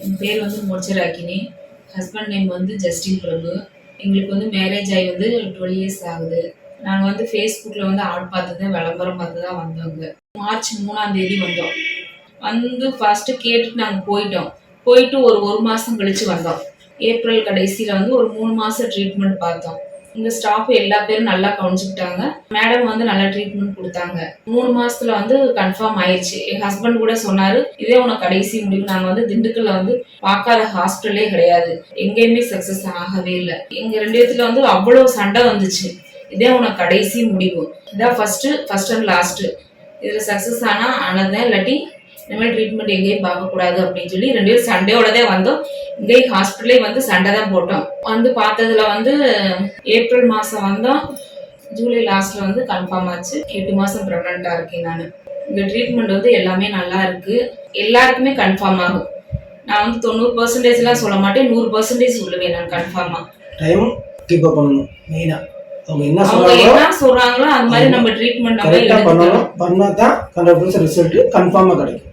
என் பேர் வந்து மோட்சராக்கினி. Husband name வந்து ஜஸ்டின் பிரபு. எங்களுக்கு வந்து மேரேஜ் ஆகி வந்து 12 இயர்ஸ் ஆகுது. நாங்கள் வந்து ஃபேஸ்புக்கில் வந்து ஆட் பார்த்து தான் விளம்பரம் பார்த்து தான் வந்தோங்க. மார்ச் 3ஆம் தேதி வந்தோம். வந்து ஃபஸ்ட்டு கேட்டுட்டு நாங்கள் போயிட்டு ஒரு மாதம் கழித்து வந்தோம். ஏப்ரல் கடைசியில் வந்து ஒரு 3 மாதம் ட்ரீட்மெண்ட் பார்த்தோம். இந்த ஸ்டாஃப் எல்லா பேரும் நல்லா கவனிச்சுக்கிட்டாங்க. மேடம் வந்து நல்லா ட்ரீட்மெண்ட் கொடுத்தாங்க. 3 மாசத்துல வந்து கன்ஃபார்ம் ஆயிடுச்சு. என் ஹஸ்பண்ட் கூட சொன்னாரு, இதே உனக்கு கடைசி முடிவு. நாங்க வந்து திண்டுக்கல்ல வந்து பார்க்காத ஹாஸ்பிட்டலே கிடையாது, எங்கேயுமே சக்சஸ் ஆகவே இல்லை. எங்க 2 இடத்துல வந்து அவ்வளவு சண்டை வந்துச்சு. இதே உனக்கு கடைசி முடிவு, இதான் ஃபர்ஸ்ட் அண்ட் லாஸ்ட். இதுல சக்சஸ் ஆனதான், இல்லாட்டி இனிமேல் ட்ரீட்மெண்ட் எங்கேயும் பார்க்கக்கூடாது அப்படின்னு சொல்லி 2 பேரும் சண்டையோடதே வந்தோம். இங்கேயும் ஹாஸ்பிட்டலே வந்து சண்டை தான் போட்டோம். வந்து பார்த்ததுல வந்து ஏப்ரல் மாதம் வந்தோம். ஜூலை லாஸ்ட்ல வந்து கன்ஃபார்ம் ஆச்சு. 8 மாதம் ப்ரெக்னெண்ட்டாக இருக்கேன் நான். இந்த ட்ரீட்மெண்ட் வந்து எல்லாமே நல்லா இருக்கு. எல்லாருக்குமே கன்ஃபார்ம் ஆகும். நான் வந்து 90% சொல்ல மாட்டேன், 100% சொல்லுவேன் நான் கன்ஃபார்மா. டைம் கீப் அப் பண்ணணும். மெயினா அவங்க என்ன சொல்றாங்களோ அது மாதிரி நம்ம ட்ரீட்மெண்ட் நம்ம பண்ணா தான் 100% ரிசல்ட் கன்ஃபார்மா கிடைக்கும்.